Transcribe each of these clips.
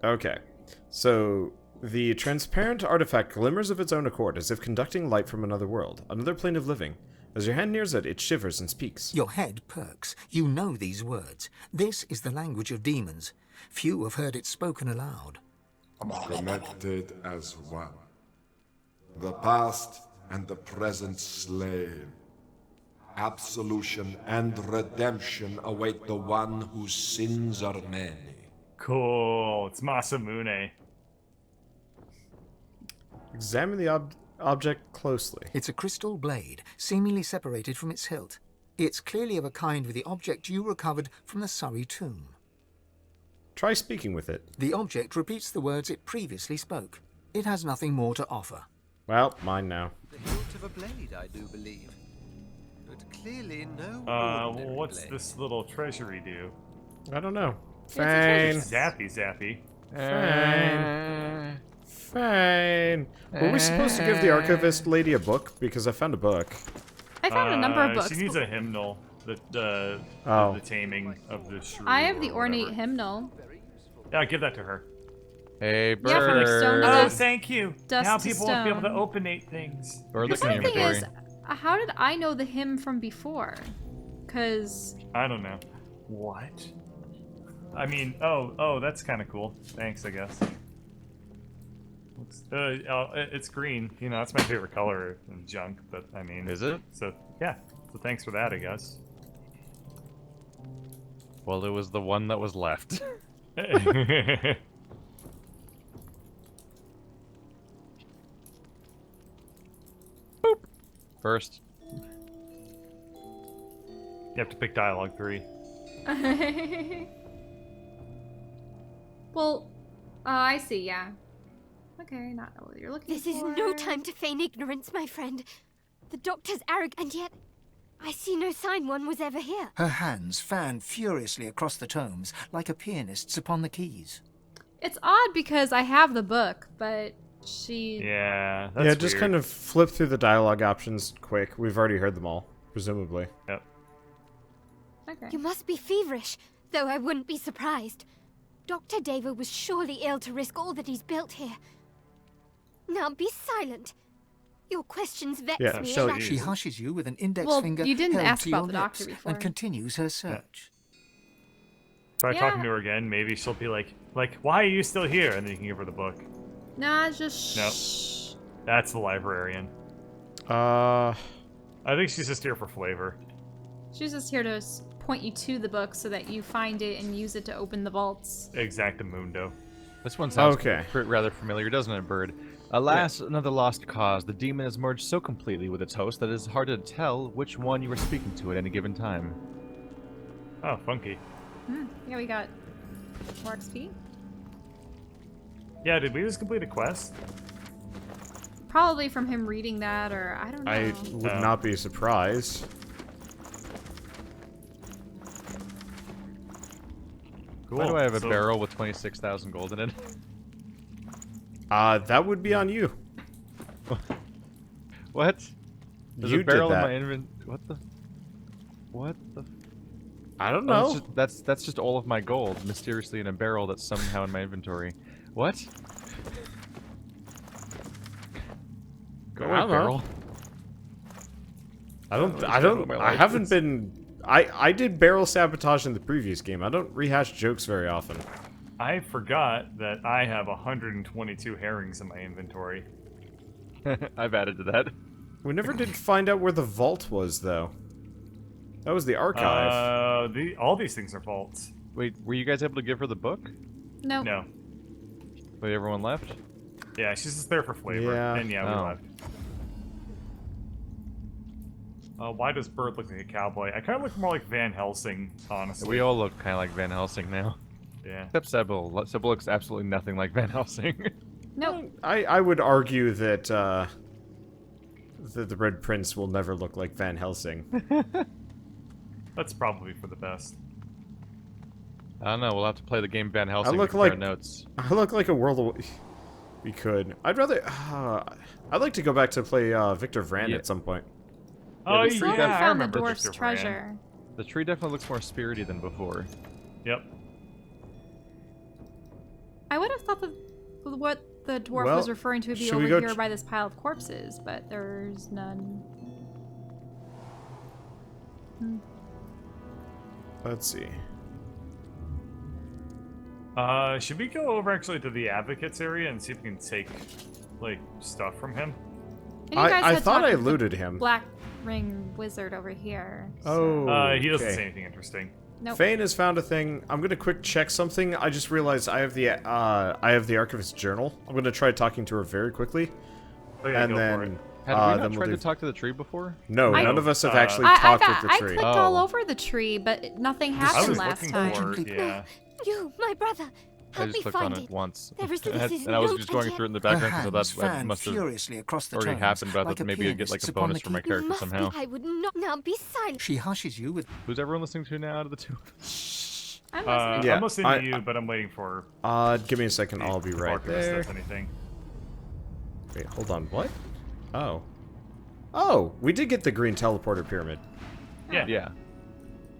Okay. So, the transparent artifact glimmers of its own accord, as if conducting light from another world, another plane of living. As your hand nears it, it shivers and speaks. Your head perks. You know these words. This is the language of demons. Few have heard it spoken aloud. Connected as one. The past and the present slain. Absolution and redemption await the one whose sins are many. Cool. It's Masamune. Examine the object closely. It's a crystal blade, seemingly separated from its hilt. It's clearly of a kind with the object you recovered from the Surrey tomb. Try speaking with it. The object repeats the words it previously spoke. It has nothing more to offer. Well, mine now. The hilt of a blade, I do believe. But clearly no ordinary what's blade. this little treasury do? I don't know. a Fine. Zappy. Fine. Fine. Were we supposed to give the archivist lady a book? Because I found a book. I found a number of books. She needs a hymnal. The taming of the shrew. I have the or ornate whatever. hymnal. Yeah, give that to her. Hey, Yeah, from like stone bird. to Oh, dust. thank you. Dust Now to people won't be able to stone. openate things. Bird, The look in your funny thing inventory. is, how did I know the hymn from before? Because I don't know. What? I mean, oh, that's kind of cool. Thanks, I guess. It's green. You know, that's my favorite color in junk. But I mean, Is it? So yeah. So thanks for that, I guess. Well, it was the one that was left. First. You have to pick dialogue 3. well, I see. Yeah. Okay, not know what you're looking This for. is no time to feign ignorance, my friend. The doctor's arrogant, and yet I see no sign one was ever here. Her hands fan furiously across the tomes, like a pianist's upon the keys. It's odd because I have the book, but she. Yeah, that's Yeah, just weird. kind of flip through the dialogue options quick. We've already heard them all, presumably. Yep. Okay. You must be feverish, though I wouldn't be surprised. Dr. David was surely ill to risk all that he's built here. Now be silent. Your questions vex Yeah, me. Shelley, and I- She hushes you with an index Well, finger you didn't held ask to your about the doctor lips before. and continues her search. Try Yeah. talking to her again. Maybe she'll be like, why are you still here? And then you can give her the book. Nah, just Nope. shh. That's the librarian. Uh, I think she's just here for flavor. She's just here to point you to the book so that you find it and use it to open the vaults. Exactamundo. This one sounds Okay. rather familiar, doesn't it, Bird? Alas, another lost cause. The demon has merged so completely with its host that it is hard to tell which one you are speaking to at any given time. Oh, funky. Yeah, we got more XP. Yeah, did we just complete a quest? Probably from him reading that, or I don't know. I would Oh. not be surprised. Cool. Why do I have a So- barrel with 26,000 gold in it? That would be on you. What? There's You a barrel did in that. my inventory. What the? What the? I don't Oh, know. that's just all of my gold mysteriously in a barrel that's somehow in my inventory. What? Go I away, don't know. barrel. I haven't been. I did barrel sabotage in the previous game. I don't rehash jokes very often. I forgot that I have 122 herrings in my inventory. I've added to that. We never did find out where the vault was, though. That was the archive. All these things are vaults. Wait, were you guys able to give her the book? No. No. Wait, everyone left? Yeah, she's just there for flavor. Yeah. And yeah, we Oh. left. Why does Bird look like a cowboy? I kind of look more like Van Helsing, honestly. We all look kind of like Van Helsing now. Yeah. Except Sybil. Sybil looks absolutely nothing like Van Helsing. Nope. I would argue that the Red Prince will never look like Van Helsing. That's probably for the best. I don't know. We'll have to play the game Van Helsing. look to compare like- notes. I look like a world of... We could. I'd rather... I'd like to go back to play Victor Vrand Yeah. at some point. Oh, the yeah, tree I guy- I found the remember dwarf's Victor treasure. The tree definitely looks more spirity than before. Yep. I would have thought that what the dwarf Well, was referring to would be should we over go here by this pile of corpses, but there's none. Let's see. Should we go over actually to the advocates area and see if we can take like stuff from him? And you guys I had thought talked I with the looted him. Black Ring Wizard over here. Oh, He doesn't okay. say anything interesting. Nope. Fane has found a thing. I'm gonna quick check something. I just realized I have the archivist's journal. I'm gonna try talking to her very quickly, Oh, yeah, and go for then it. Have we then not we'll tried do. to talk to the tree before? No, I- none of us have actually I talked with the I tree. clicked all Oh. over the tree, but nothing I happened was last looking time. for it, yeah. You, my brother, I help just me clicked on find it it. once. There is and this I was note just going again. through it in the Her background, so hands that fanned must have furiously across the already tones, happened, but I like thought a maybe I'd get like pianist a upon bonus the for my key. character Must somehow. be. I would not now be silent. She hushes you with Who's everyone listening to now out of the two? I'm listening. Yeah, I'm listening I- to you, but I'm waiting for Give me a second. I'll be the right archivist there. does anything. Wait, hold on. What? Oh. Oh, we did get the green teleporter pyramid. Yeah, Yeah,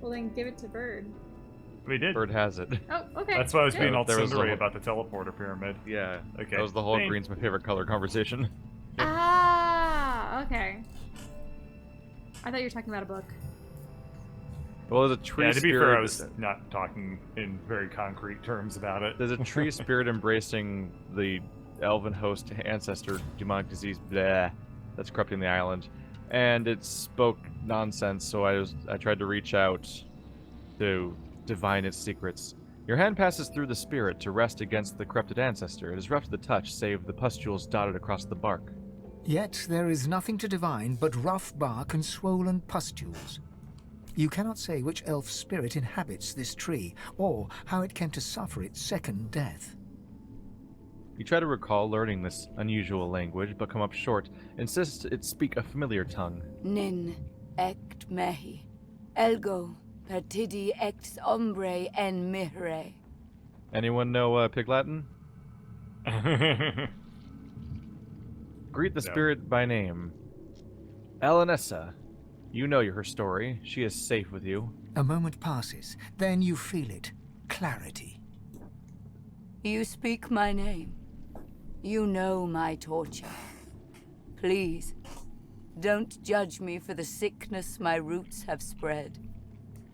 Well, then give it to Bird. we did. Bird has it. Oh, okay. That's why I was being Good. all There was a cindery whole- about the teleporter pyramid. Yeah, Okay. that was the whole Fane. green's my favorite color conversation. Ah, okay. I thought you were talking about a book. Well, there's a tree Yeah, to be spirit. fair, I was not talking in very concrete terms about it. There's a tree spirit embracing the elven host ancestor demonic disease blah, that's corrupting the island, and it spoke nonsense. So I tried to reach out to divine its secrets. Your hand passes through the spirit to rest against the corrupted ancestor. It is rough to the touch, save the pustules dotted across the bark. Yet there is nothing to divine but rough bark and swollen pustules. You cannot say which elf spirit inhabits this tree, or how it came to suffer its second death. You try to recall learning this unusual language, but come up short. Insist it speak a familiar tongue. Nin ect mehi, elgo pertidi ect ombre en mihre. Anyone know Pig Latin? Greet the No. spirit by name. Alanessa. You know her story. She is safe with you. A moment passes, then you feel it. Clarity. You speak my name. You know my torture. Please, don't judge me for the sickness my roots have spread.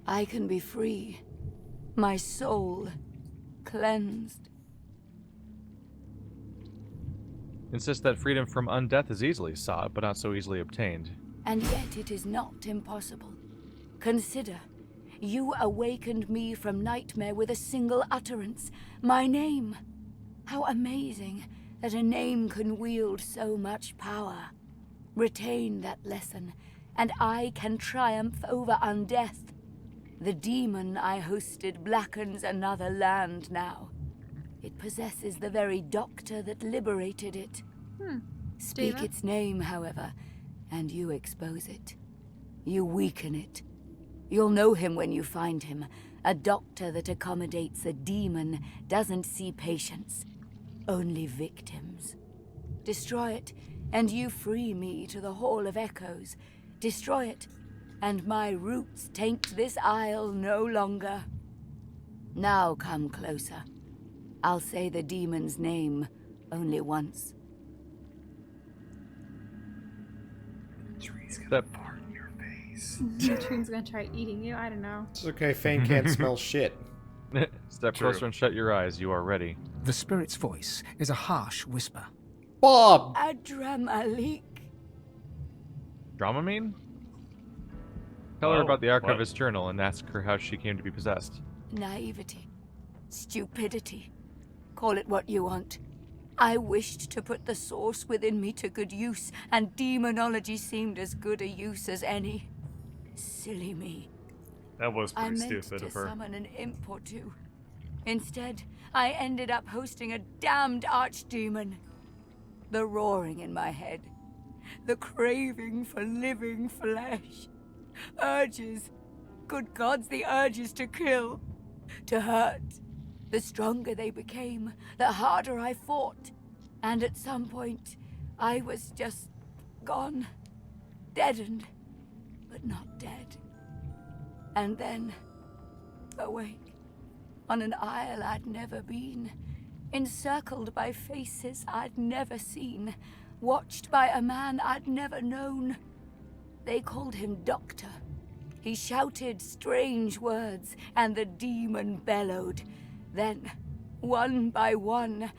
I can be free. My soul cleansed. Insist that freedom from undeath is easily sought, but not so easily obtained. And yet it is not impossible. Consider, you awakened me from nightmare with a single utterance. My name. How amazing that a name can wield so much power. Retain that lesson, and I can triumph over undeath. The demon I hosted blackens another land now. It possesses the very doctor that liberated it. Speak Diva? its name, however, and you expose it. You weaken it. You'll know him when you find him. A doctor that accommodates a demon doesn't see patients, only victims. Destroy it, and you free me to the Hall of Echoes. Destroy it, and my roots taint this isle no longer. Now come closer. I'll say the demon's name only once. Tree's That- gonna fart in your face. Troon's gonna try eating you. I don't know. It's okay. Fane can't smell shit. Step True. closer and shut your eyes. You are ready. The spirit's voice is a harsh whisper. Bob. Adramalik. Dramamine? Tell her Oh, about the what? archivist's journal and ask her how she came to be possessed. Naivety. Stupidity. Call it what you want. I wished to put the source within me to good use, and demonology seemed as good a use as any. Silly me. That was I pretty meant stupid to of her. summon an imp or two. Instead, I ended up hosting a damned archdemon. The roaring in my head. The craving for living flesh. Urges. Good gods, the urges to kill. To hurt. The stronger they became, the harder I fought. And at some point, I was just gone. Deadened. But not dead. And then, awake. On an isle I'd never been. encircled by faces I'd never seen, watched by a man I'd never known. They called him Doctor. He shouted strange words, and the demon bellowed. Then, one by one,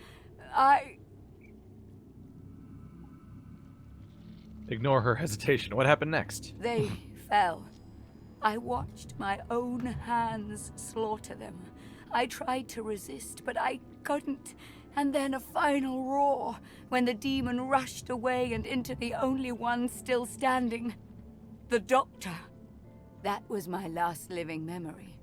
Ignore her hesitation. What happened next? They fell. I watched my own hands slaughter them. I tried to resist, but I couldn't. And then a final roar, when the demon rushed away and into the only one still standing. The Doctor. That was my last living memory.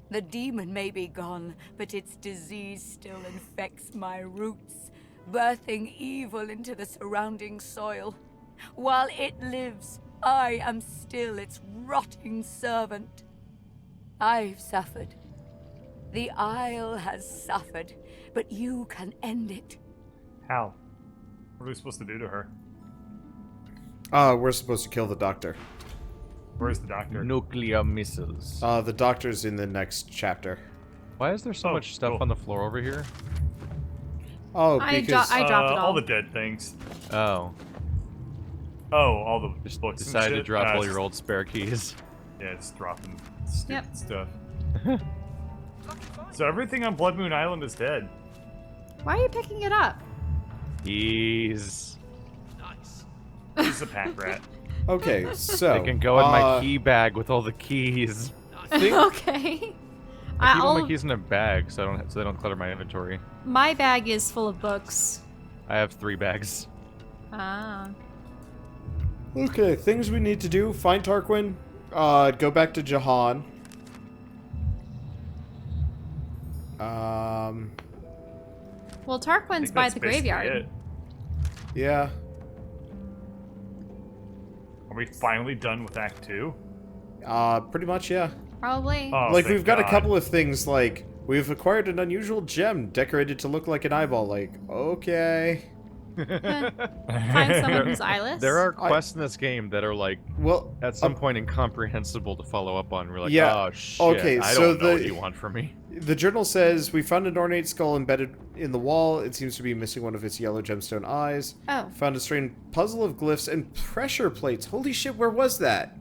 The demon may be gone, but its disease still infects my roots, birthing evil into the surrounding soil. While it lives, I am still its rotting servant. I've suffered. The Isle has suffered, but you can end it. How? What are we supposed to do to her? We're supposed to kill the doctor. Where's the doctor? Nuclear missiles. The doctor's in the next chapter. Why is there so much stuff on the floor over here? Oh, I because... dropped it all. All the dead things. Oh. Oh, all the Just books and decided to shit? drop all Just- your old spare keys. Yeah, just dropping stupid Yep. stuff. So everything on Blood Moon Island is dead. Why are you picking it up? Keys. He's a pack rat. Okay, so... They can go in my key bag with all the keys. Okay. I keep all my keys in a bag so they don't clutter my inventory. My bag is full of books. I have 3 bags. Ah. Okay, things we need to do. Find Tarquin. Go back to Jahan. Well, Tarquin's by the graveyard. It. Yeah. Are we finally done with Act 2? Pretty much, yeah. Probably. Oh, Like, thank we've got a God. couple of things, like, we've acquired an unusual gem decorated to look like an eyeball. Like, okay. Find someone who's eyeless. There are quests in this game that are like, well, at some point incomprehensible to follow up on. We're like, yeah, oh shit, okay, I so don't know what you want from me. The journal says, we found an ornate skull embedded in the wall. It seems to be missing one of its yellow gemstone eyes. Oh. Found a strange puzzle of glyphs and pressure plates. Holy shit, where was that?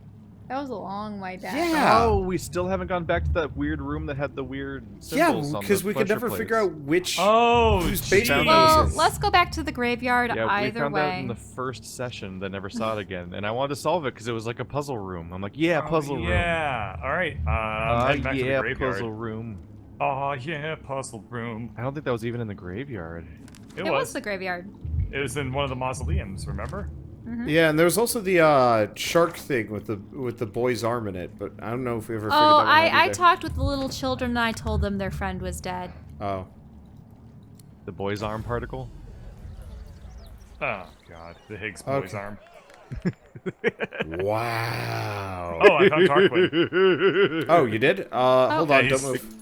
That was a long way back. Yeah. Oh, we still haven't gone back to that weird room that had the weird symbols Yeah, on because the we could pressure never plates. figure out which whose basement Well, was in. let's go back to the graveyard Yeah, we either found way. that in the first session, then never saw it again. And I wanted to solve it because it was like a puzzle room. I'm like, yeah, puzzle room. Yeah. All right. I'm heading back to the yeah, graveyard. puzzle room. Oh yeah, puzzle room. I don't think that was even in the graveyard. It It was was. the graveyard. It was in one of the mausoleums. Remember? Yeah, and there was also the shark thing with the boy's arm in it, but I don't know if we ever figured that Oh, one out I either. talked with the little children and I told them their friend was dead. Oh. The boy's arm particle? Oh God, the Higgs boy's Okay. arm. Wow. Oh, I found Tarquin. Oh, you did? Hold Yeah, on, he's- don't move.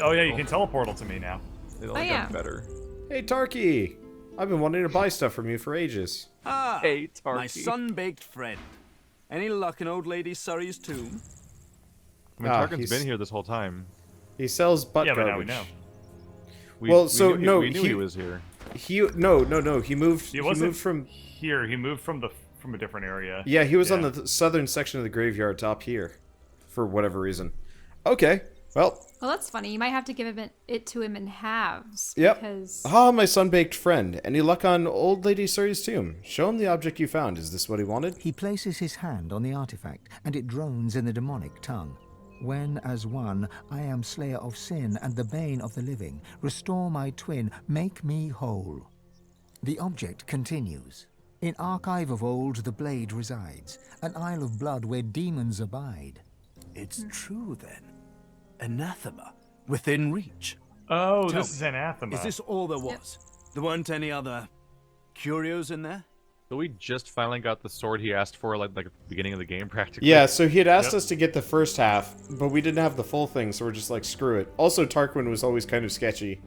Oh yeah, you can teleportal to me now. It only got better. Hey, Tarky! I've been wanting to buy stuff from you for ages. Ah, Hey, my Tarky. sun-baked friend. Any luck in old lady Surrey's tomb? I mean, Ah, Tarkin's he's- been here this whole time. He sells butt Yeah, but garbage. now we know. Well, so, we knew, no, we knew he- he was here. No. He moved. He He wasn't moved from. here. He moved from a different area. Yeah, he was on the southern section of the graveyard top here, for whatever reason. Okay, well. Well, that's funny. You might have to give it to him in halves. Yep. Because Ah, my sun-baked friend. Any luck on old Lady Surrey's tomb? Show him the object you found. Is this what he wanted? He places his hand on the artifact, and it drones in the demonic tongue. When, as one, I am slayer of sin and the bane of the living, restore my twin, make me whole. The object continues. In archive of old the blade resides, an isle of blood where demons abide. It's true then. Anathema, within reach. Oh, Tell this is anathema. Is this all there was? There weren't any other curios in there? So we just finally got the sword he asked for, like at the beginning of the game, practically. Yeah, so he had asked us to get the first half, but we didn't have the full thing, so we're just like, screw it. Also, Tarquin was always kind of sketchy,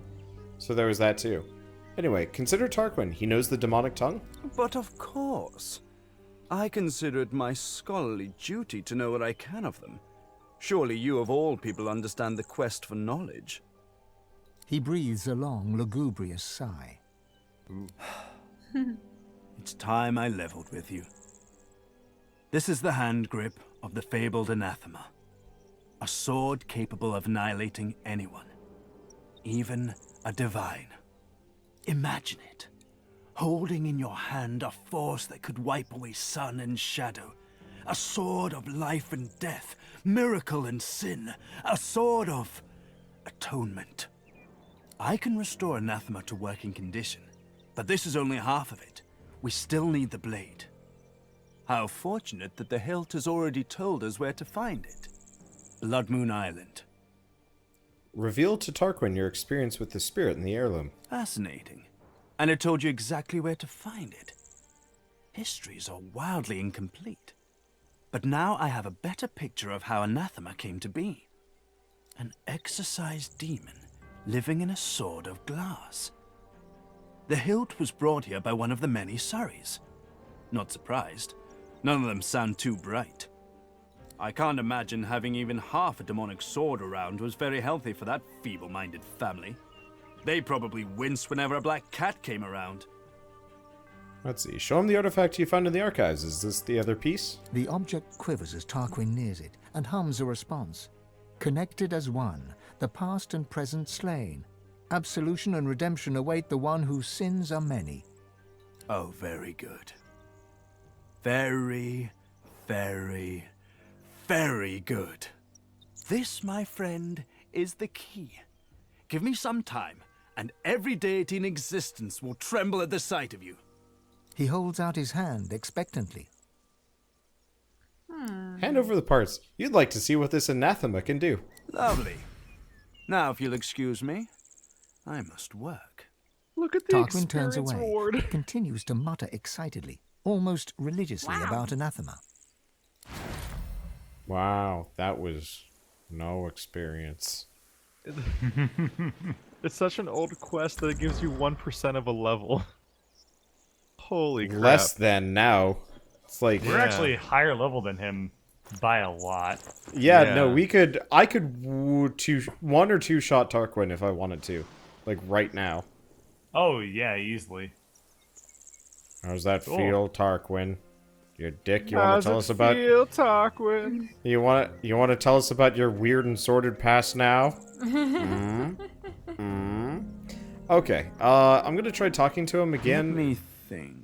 so there was that too. Anyway, consider Tarquin. He knows the demonic tongue? But of course. I consider it my scholarly duty to know what I can of them. Surely you of all people understand the quest for knowledge. He breathes a long, lugubrious sigh. It's time I leveled with you. This is the hand grip of the fabled anathema. A sword capable of annihilating anyone, even a divine. Imagine it, holding in your hand a force that could wipe away sun and shadow. A sword of life and death, miracle and sin. A sword of atonement. I can restore anathema to working condition, but this is only half of it. We still need the blade. How fortunate that the hilt has already told us where to find it. Blood Moon Island. Reveal to Tarquin your experience with the spirit in the heirloom. Fascinating. And it told you exactly where to find it. Histories are wildly incomplete. But now I have a better picture of how anathema came to be. An exorcised demon living in a sword of glass. The hilt was brought here by one of the many Surreys. Not surprised. None of them sound too bright. I can't imagine having even half a demonic sword around was very healthy for that feeble-minded family. They probably winced whenever a black cat came around. Let's see. Show him the artifact you found in the archives. Is this the other piece? The object quivers as Tarquin nears it and hums a response. Connected as one, the past and present slain. Absolution and redemption await the one whose sins are many. Oh, very good. Very, very, very good. This, my friend, is the key. Give me some time, and every deity in existence will tremble at the sight of you. He holds out his hand expectantly. Hand over the parts. You'd like to see what this anathema can do. Lovely. Now, if you'll excuse me, I must work. Look at the Tarquin turns experience away, reward. but continues to mutter excitedly, almost religiously about anathema. Wow, that was no experience. It's such an old quest that it gives you 1% of a level. Holy crap. Less than now. It's like We're actually higher level than him by a lot. yeah, no, I could one or two shot Tarquin if I wanted to. Like right now. Oh, yeah, easily. How's that Cool. feel, Tarquin? Your dick, you want to tell us about Tarquin? You want to tell us about your weird and sordid past now? Okay. I'm going to try talking to him again. Let me think.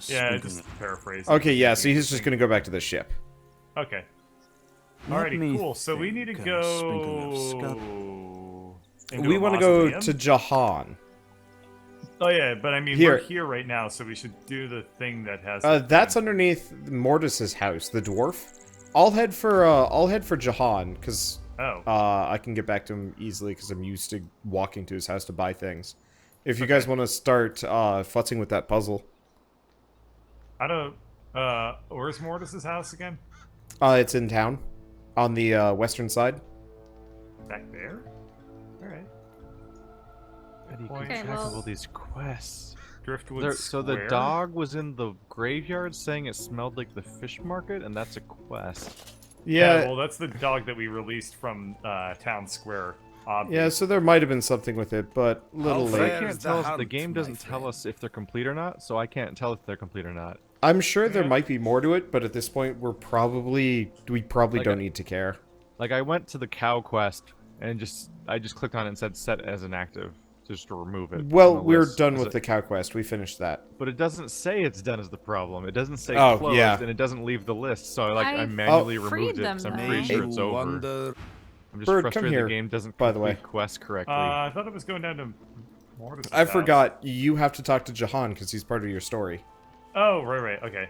Yeah, just paraphrase. Okay, yeah, so he's just going to go back to the ship. Okay. Let me Alrighty, cool. So we need to think, go. sprinkle of scud- We want to go to Jahan. Oh yeah, but I mean Here. we're here right now, so we should do the thing that has. That's underneath Mortis's house, the dwarf. I'll head for Jahan because I can get back to him easily because I'm used to walking to his house to buy things. If you guys want to start futzing with that puzzle. I don't. Where's Mortis's house again? It's in town, on the western side. Back there. All right. How do you Okay, keep track well- of all these quests? Driftwood So the Square? dog was in the graveyard saying it smelled like the fish market, and that's a quest. Yeah. Well, that's the dog that we released from Town Square. Yeah, so there might have been something with it, but little How late. They fair can't is the tell us. The hunt, game my doesn't tell friend? us if they're complete or not, so I can't tell if they're complete or not. I'm sure there might be more to it, but at this point we probably Like don't need to care. Like I went to the cow quest and I just clicked on it and said set as inactive just to remove it. Well, from the we're list. done Is with it- the cow quest. We finished that. But it doesn't say it's done as the problem. It doesn't say Oh, closed, yeah. and it doesn't leave the list. So I I manually freed removed it them, because I'm though. pretty sure it's over. I'm just Bird, come frustrated here, the game doesn't by the way. complete quests correctly. I thought it was going down to Mortis's I house. forgot. You have to talk to Jahan because he's part of your story. Oh, right, okay.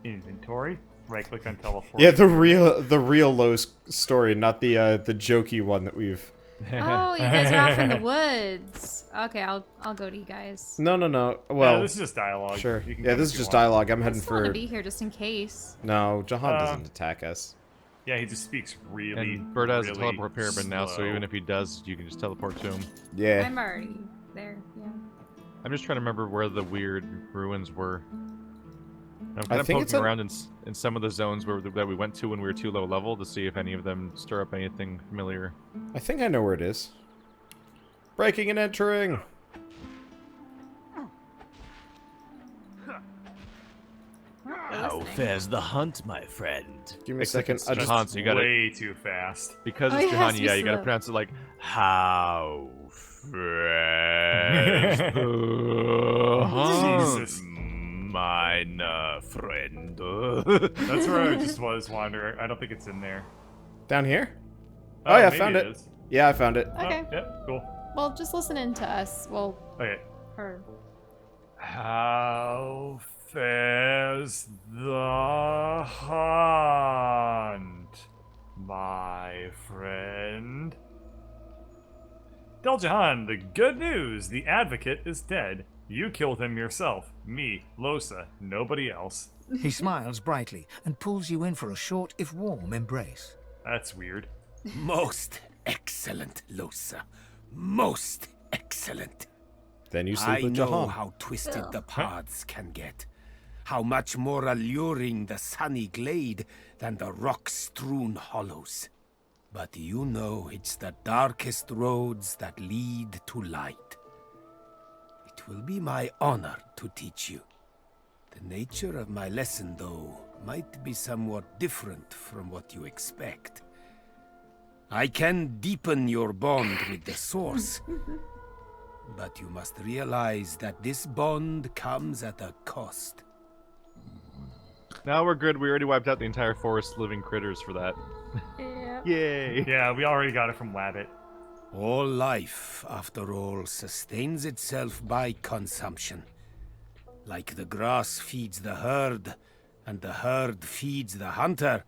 Inventory. Right click on teleport. Yeah, the real low story, not the jokey one that we've. Oh, you guys are off in the woods. Okay, I'll go to you guys. No. Yeah, Well, this is just dialogue. sure. You can Yeah, come this if is you just want. dialogue. I'm I heading just want to for. be here just in case. No, Jahan doesn't attack us. Yeah, he just speaks really. And Bird has really a teleport pyramid now, so slow. even if he does, you can just teleport to him. Yeah. I'm already there. Yeah. I'm just trying to remember where the weird ruins were. I'm I kind of think it's poking around in some of the zones that we went to when we were too low level to see if any of them stir up anything familiar. I think I know where it is. Breaking and entering. How fares the hunt, my friend? Give me a second. I just Jahan, so you gotta, way too fast. because Oh, it's it has Jahan, to be yeah, you gotta slow. pronounce it like how fares the hunt, Jesus. mine friend. That's where I just was, Wanderer. I don't think it's in there. down here. Oh yeah, I maybe found it. is. Yeah, I found it. Okay. Oh, yep, cool. Well, just listen in to us. Well, Okay. her. How fares the hunt, my friend? Del Jahan, the good news. The advocate is dead. You killed him yourself. Me, Losa, nobody else. He smiles brightly and pulls you in for a short, if warm, embrace. That's weird. Most excellent, Losa. Most excellent. Then you sleep I with know Jahan. how twisted the paths can get. How much more alluring the sunny glade than the rock-strewn hollows. But you know it's the darkest roads that lead to light. It will be my honor to teach you. The nature of my lesson, though, might be somewhat different from what you expect. I can deepen your bond with the source, but you must realize that this bond comes at a cost. Now we're good. We already wiped out the entire forest living critters for that. Yeah. Yay! Yeah, we already got it from Wabbit. All life, after all, sustains itself by consumption. Like the grass feeds the herd, and the herd feeds the hunter,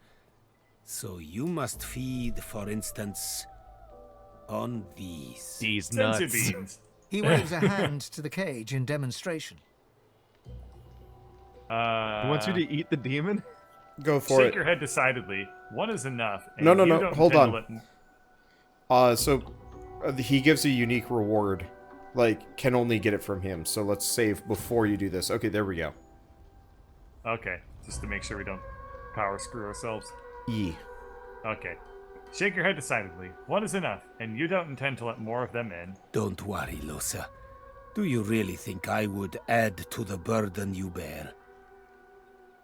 so you must feed, for instance, on these. These Senzu nuts. beans. He waves a hand to the cage in demonstration. He wants you to eat the demon? Go for Shake it. your head decidedly. One is enough. and No, no, you no, don't hold intend to on. He gives a unique reward. Like, can only get it from him. So let's save before you do this. Okay, there we go. Okay, just to make sure we don't power screw ourselves. E. Okay. Shake your head decidedly. One is enough, and you don't intend to let more of them in. Don't worry, Losa. Do you really think I would add to the burden you bear?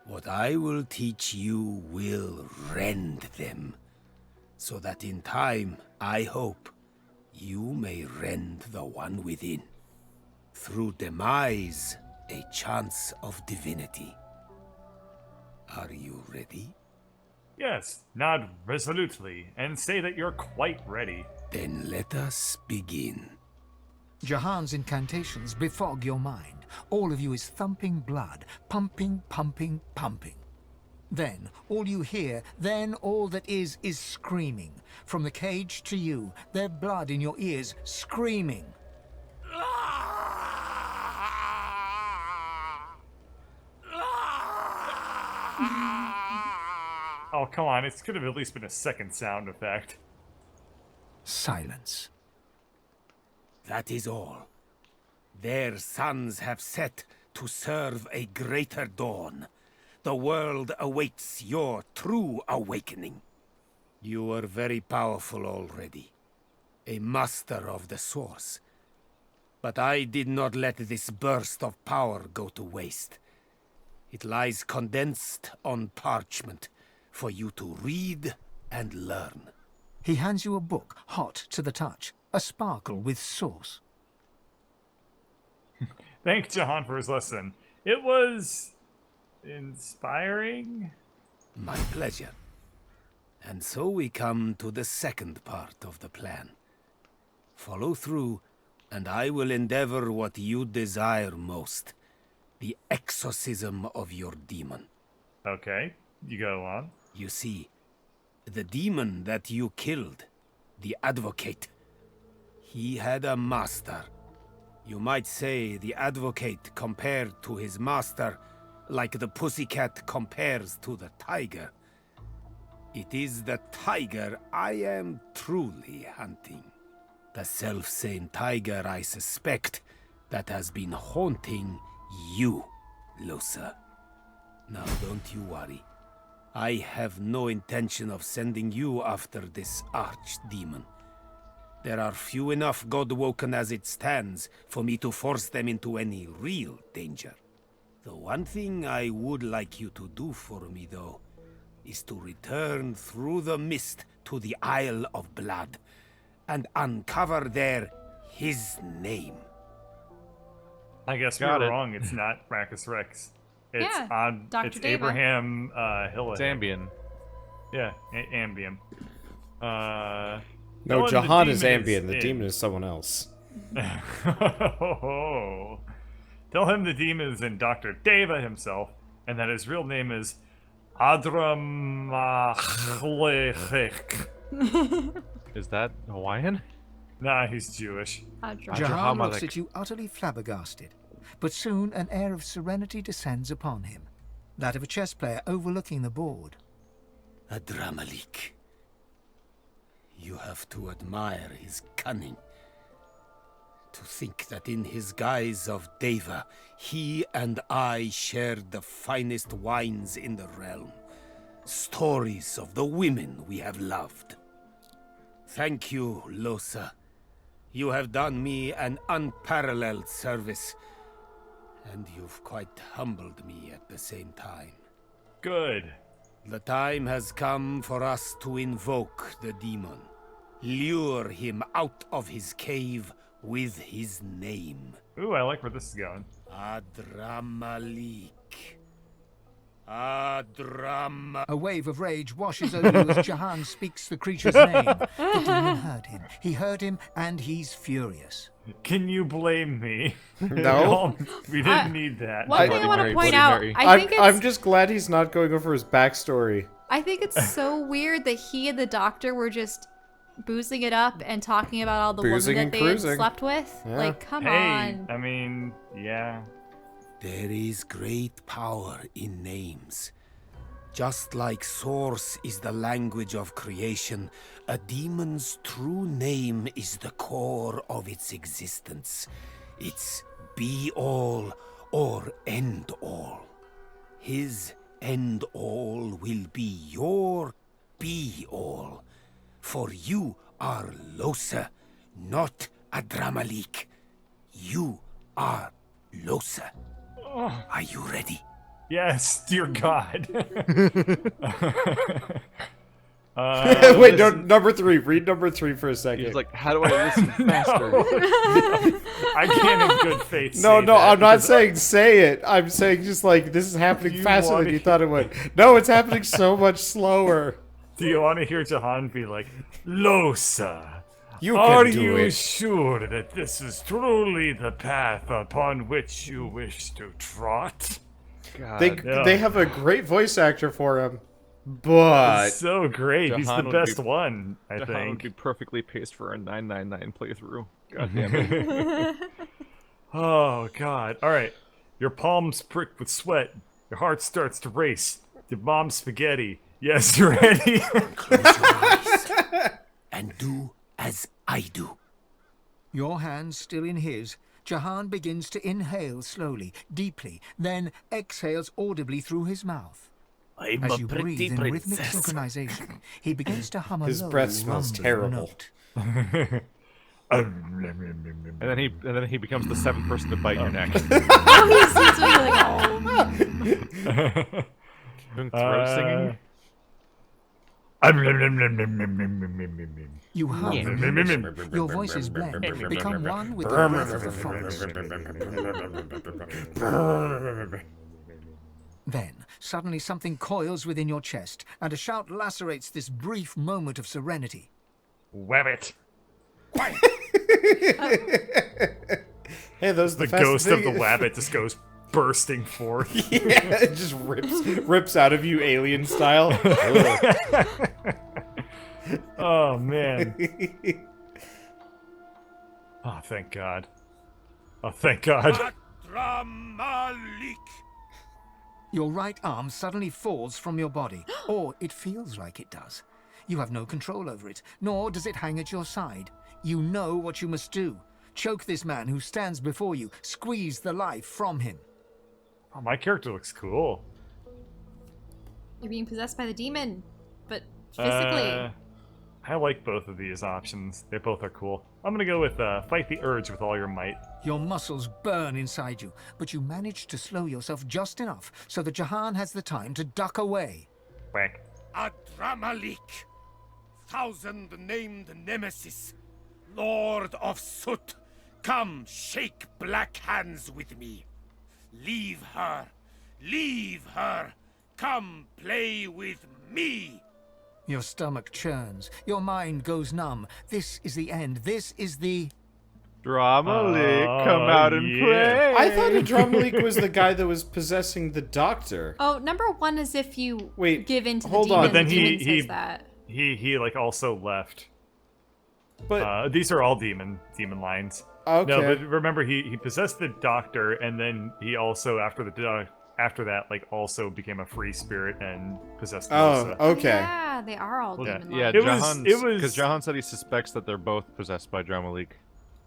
What I will teach you will rend them, so that in time, I hope, you may rend the one within. Through demise, a chance of divinity. Are you ready? Yes, nod resolutely, and say that you're quite ready. Then let us begin. Jahan's incantations befog your mind. All of you is thumping blood, pumping, pumping, pumping. Then, all you hear, then all that is screaming. From the cage to you, their blood in your ears, screaming. Oh, come on, it could have at least been a second sound effect. Silence. That is all. Their suns have set to serve a greater dawn. The world awaits your true awakening. You are very powerful already. A master of the source. But I did not let this burst of power go to waste. It lies condensed on parchment for you to read and learn. He hands you a book, hot to the touch, a sparkle with source. Thank Jahan for his lesson. It was inspiring. My pleasure. And so we come to the second part of the plan. Follow through, and I will endeavor what you desire most. The exorcism of your demon. Okay, you go on. You see, the demon that you killed, the advocate, he had a master. You might say the advocate compared to his master, like the pussycat compares to the tiger. It is the tiger I am truly hunting. The self-same tiger, I suspect, that has been haunting you, Losa. Now don't you worry. I have no intention of sending you after this archdemon. There are few enough God-woken as it stands for me to force them into any real danger. The one thing I would like you to do for me, though, is to return through the mist to the Isle of Blood and uncover there his name. I guess we were wrong. It's not Rackus Rex. It's Dr. It's Deva. Abraham Hillaheg. It's Ambien. Yeah, Ambien. No, Jahan is Ambien. The demon is someone else. Tell him the demon is in Dr. Deva himself, and that his real name is Adramachlechik. Is that Hawaiian? Nah, he's Jewish. Jahan looks at you utterly flabbergasted, but soon an air of serenity descends upon him, that of a chess player overlooking the board. Adramalik. You have to admire his cunning. To think that in his guise of Deva, he and I shared the finest wines in the realm. Stories of the women we have loved. Thank you, Losa. You have done me an unparalleled service, and you've quite humbled me at the same time. Good. The time has come for us to invoke the demon. Lure him out of his cave with his name. Ooh, I like where this is going. Adramalik. A wave of rage washes over you as Jahan speaks the creature's name. The demon heard him. He heard him, and he's furious. Can you blame me? No. We didn't need that. One thing I want to point out, I'm just glad he's not going over his backstory. I think it's so weird that he and the doctor were just boozing it up and talking about all the women that they had slept with. Yeah. Like, come on. I mean, yeah. There is great power in names. Just like Source is the language of creation, a demon's true name is the core of its existence. It's be-all or end-all. His end-all will be your be-all. For you are Losa, not Adramalik. You are Losa. Are you ready? Yes, dear God. Wait, no, number 3. Read number 3 for a second. He's like, how do I listen faster? I can't in good faith No, say that I'm not saying say it. I'm saying just like, this is happening faster than you thought it would. No, it's happening so much slower. Do you want to hear Jahan be like, Losa, are you sure that this is truly the path upon which you wish to trot? God, they have a great voice actor for him, but it's so great. Jahan He's the best one, I Jahan think. would be perfectly paced for a 999 playthrough. God damn it. Oh, God. All right. Your palms prick with sweat. Your heart starts to race. Your mom's spaghetti. Yes, you're ready. Close your eyes and do as I do. Your hand still in his, Jahan begins to inhale slowly, deeply, then exhales audibly through his mouth. I'm As a you pretty breathe in rhythmic princess. synchronization, he begins to hum a his low, breath smells rumbling terrible. note. And then he becomes the 7th person to bite your neck. Doing throat singing. You hum, your voices blend, become one with the breath of the forest. Then, suddenly something coils within your chest, and a shout lacerates this brief moment of serenity. Wabbit. Hey, those the ghost of the Wabbit just goes bursting forth. Yeah, it just rips out of you alien style. Oh, man. Oh, thank God. Oh, thank God. Your right arm suddenly falls from your body, or it feels like it does. You have no control over it, nor does it hang at your side. You know what you must do. Choke this man who stands before you. Squeeze the life from him. Oh, my character looks cool. You're being possessed by the demon, but physically. I like both of these options. They both are cool. I'm gonna go with fight the urge with all your might. Your muscles burn inside you, but you manage to slow yourself just enough so that Jahan has the time to duck away. Whack. Adramalik, thousand-named nemesis, Lord of Soot, come shake black hands with me. Leave her, come play with me. Your stomach churns, your mind goes numb. This is the end, this is the... Drama Leak, come out and play! I thought a Drama Leak was the guy that was possessing the doctor. Oh, number one is if you give in to the hold demon. on. But then the demon says that. he like also left. But these are all demon lines. Okay. No, but remember he possessed the doctor, and then he also after that like also became a free spirit and possessed. Losa. Okay. Yeah, they are all demon lines. Yeah, it was because Jahan said he suspects that they're both possessed by Drama Leak.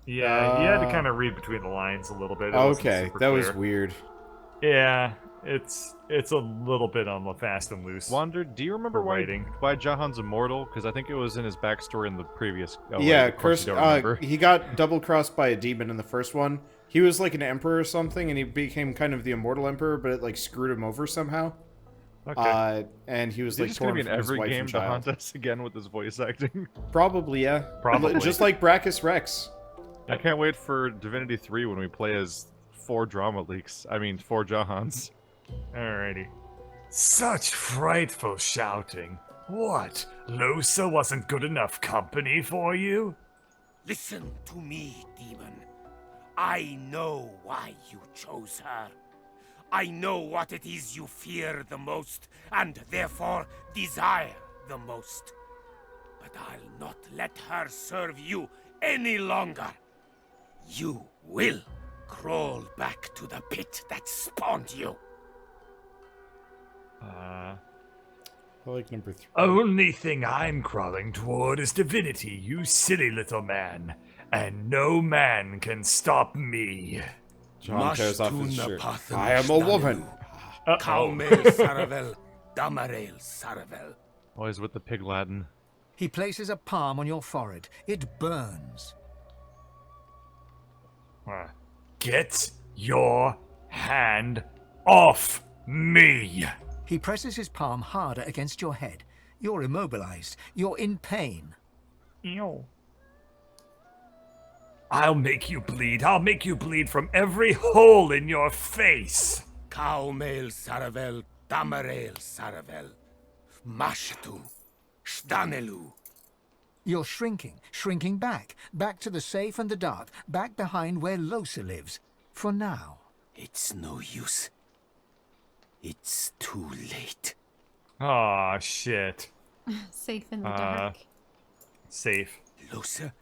Yeah, he had to kind of read between the lines a little bit. Okay, that was weird. Yeah, it's a little bit on the fast and loose. Wander, do you remember why Jahan's immortal? Because I think it was in his backstory in the previous. He got double crossed by a demon in the first one. He was like an emperor or something, and he became kind of the immortal emperor, but it like screwed him over somehow. Okay. And he was Is like he just gonna torn be in from his every wife game and to child. haunt us again with his voice acting? Probably, yeah. Probably. Just like Brachus Rex. I can't wait for Divinity 3 when we play as 4 Drama Leaks. I mean, 4 Jahans. Alrighty. Such frightful shouting. What? Losa wasn't good enough company for you? Listen to me, demon. I know why you chose her. I know what it is you fear the most, and therefore desire the most. But I'll not let her serve you any longer. You will crawl back to the pit that spawned you. I like number 3. Only thing I'm crawling toward is divinity, you silly little man. And no man can stop me. John tears off his shirt. I am a woman. Kaumel Saravel, Damarael Saravel. Always with the pig Latin. He places a palm on your forehead. It burns. Get your hand off me! He presses his palm harder against your head. You're immobilized. You're in pain. Ew. I'll make you bleed. I'll make you bleed from every hole in your face. Kaumel Saravel, Damarael Saravel. Mashtu, Shdanelu. You're shrinking back to the safe and the dark, back behind where Losa lives. For now. It's no use. It's too late. Aw, shit. Safe in the dark. Safe. Losa?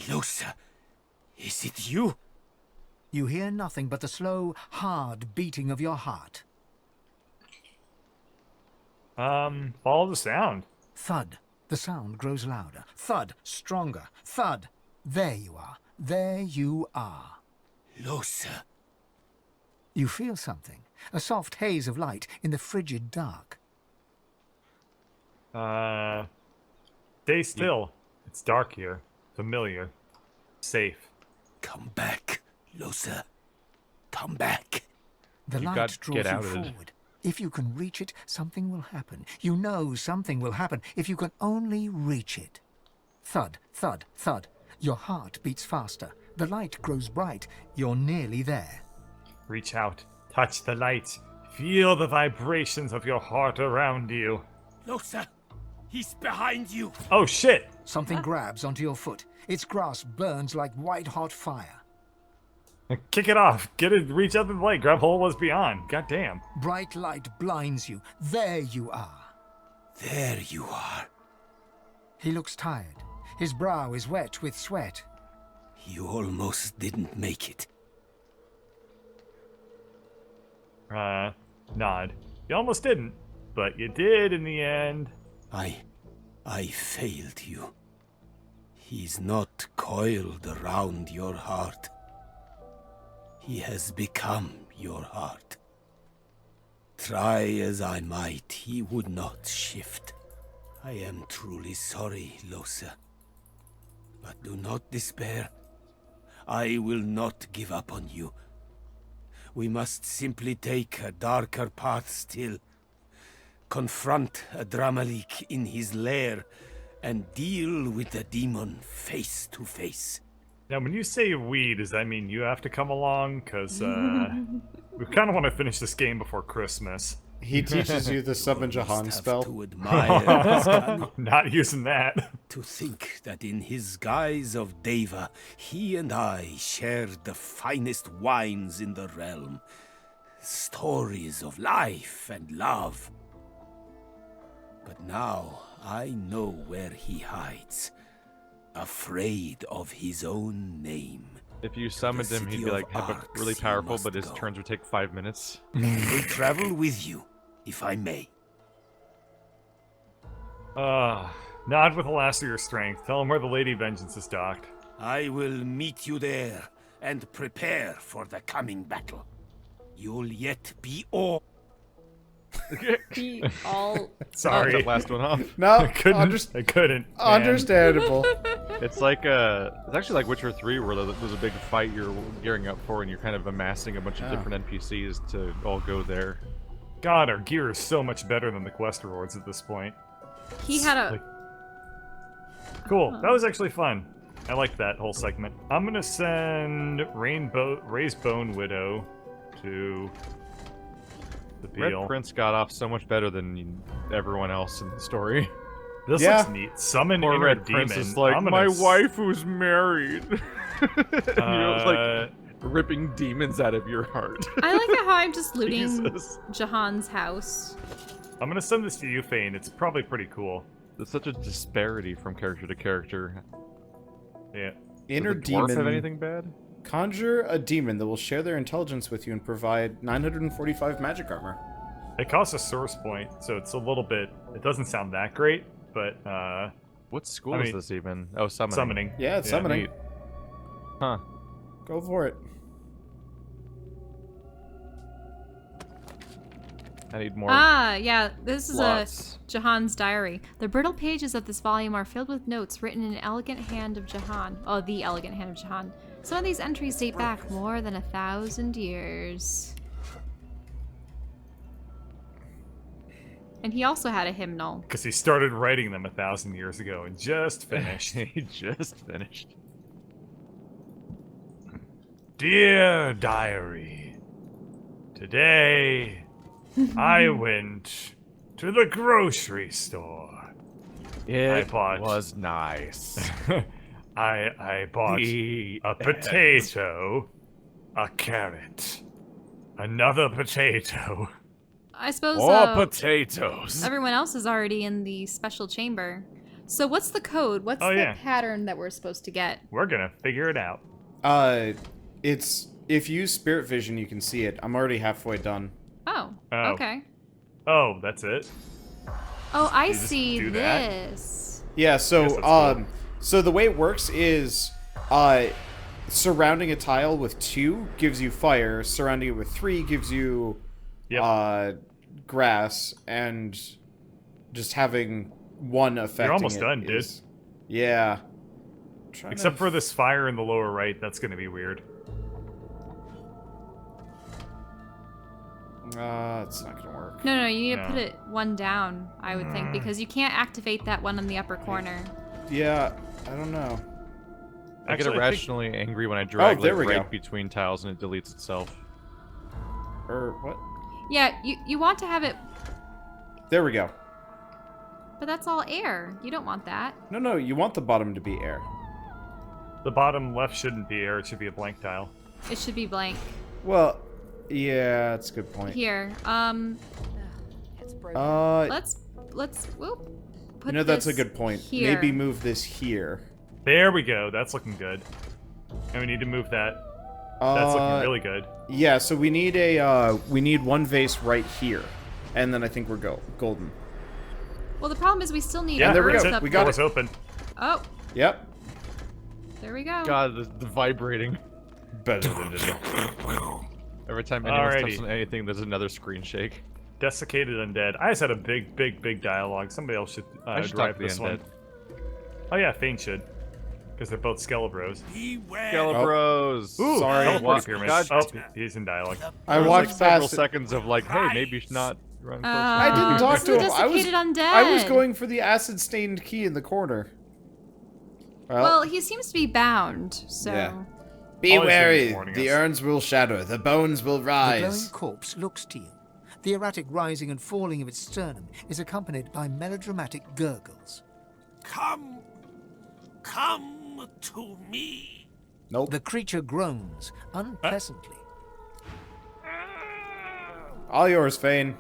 Losa, is it you? You hear nothing but the slow, hard beating of your heart. Follow the sound. Thud. The sound grows louder. Thud. Stronger. Thud. There you are. There you are. Losa. You feel something. A soft haze of light in the frigid dark. Stay still. It's dark here. Familiar. Safe. Come back, Losa. Come back. The light draws you forward. If you can reach it, something will happen. You know something will happen if you can only reach it. Thud, thud, thud. Your heart beats faster. The light grows bright. You're nearly there. Reach out. Touch the light. Feel the vibrations of your heart around you. Losa, he's behind you. Oh, shit. Something grabs onto your foot. Its grasp burns like white-hot fire. Kick it off. Get it. Reach out to the light. Grab hold of what's beyond. Goddamn. Bright light blinds you. There you are. There you are. He looks tired. His brow is wet with sweat. You almost didn't make it. Nod. You almost didn't, but you did in the end. I failed you. He's not coiled around your heart. He has become your heart. Try as I might, he would not shift. I am truly sorry, Lohse. But do not despair. I will not give up on you. We must simply take a darker path still. Confront Adramalik in his lair and deal with the demon face to face. Now, when you say we, does that mean you have to come along? Because we kind of want to finish this game before Christmas. He teaches you the summon Jahan spell. To admire Not using that. To think that in his guise of Deva, he and I shared the finest wines in the realm. Stories of life and love. But now I know where he hides. Afraid of his own name. If you summoned him, he'd be like really powerful, but his turns would take 5 minutes. I will travel with you, if I may. Not with the last of your strength. Tell him where the Lady Vengeance is docked. I will meet you there, and prepare for the coming battle. You'll yet be all... Be all... Sorry. That last one off. No, I couldn't. Man. Understandable. It's like it's actually like Witcher 3, where there's a big fight you're gearing up for, and you're kind of amassing a bunch of different NPCs to all go there. God, our gear is so much better than the quest rewards at this point. He had a... Cool. That was actually fun. I liked that whole segment. I'm gonna send Raised Bone Widow to the Peel. Red Prince got off so much better than everyone else in the story. This looks neat. Summon Poor inner Red demon. Prince is like, my wife who's married. And you're like ripping demons out of your heart. I like how I'm just looting Jesus. Jahan's house. I'm gonna send this to you, Fane. It's probably pretty cool. There's such a disparity from character to character. Yeah. Inner Does the dwarf demon. have anything bad? Conjure a demon that will share their intelligence with you and provide 945 magic armor. It costs a source point, so it's a little bit... It doesn't sound that great, but, What school is this even? Oh, summoning. Summoning. Yeah, it's summoning. Neat. Huh. Go for it. I need more. Yeah, this is Jahan's diary. The brittle pages of this volume are filled with notes written in an elegant hand of Jahan. Oh, the elegant hand of Jahan. Some of these entries date back more than 1,000 years. And he also had a hymnal. Because he started writing them 1,000 years ago and just finished. He just finished. Dear diary, today I went to the grocery store. It was nice. I bought a potato, a carrot, another potato. I suppose potatoes. Everyone else is already in the special chamber. So what's the code? What's the pattern that we're supposed to get? We're gonna figure it out. It's if you use spirit vision, you can see it. I'm already halfway done. Oh. Okay. Oh, that's it. Oh, I see this. Yeah. So cool. So the way it works is, surrounding a tile with 2 gives you fire. Surrounding it with 3 gives you, grass, and just having one affecting You're almost done, dude. Yeah. Except for this fire in the lower right, that's gonna be weird. It's not gonna work. No, you need to put it one down, I would think, because you can't activate that one in the upper corner. Yeah, I don't know. I get irrationally angry when I drag right between tiles and it deletes itself. Or what? Yeah, you want to have it... There we go. But that's all air. You don't want that. No, you want the bottom to be air. The bottom left shouldn't be air, it should be a blank tile. It should be blank. Well, yeah, that's a good point. Here, It's broken. let's whoop. Put that's a good point. Here. Maybe move this here. There we go, that's looking good. And we need to move that. That's looking really good. Yeah, so we need we need one vase right here. And then I think we're golden. Well, the problem is we still need there we herbs go. up We got there. it. Open. Oh. Yep. There we go. God, the vibrating. Every time anyone touches anything, there's another screen shake. Desiccated undead. I just had a big dialogue. Somebody else should drive this one. Oh yeah, Fane should. Because they're both Skelebros. Skelebros! Oh. Sorry. Teleport pyramid. He's in dialogue. I watched like several past seconds of like, hey, maybe you should not run close. I didn't talk to him. Desiccated undead. I was going for the acid-stained key in the corner. Well, he seems to be bound, so... Yeah. Be wary. The urns will shatter. The bones will The rise. glowing corpse looks to you. The erratic rising and falling of its sternum is accompanied by melodramatic gurgles. Come to me. Nope. The creature groans unpleasantly. All yours, Fane.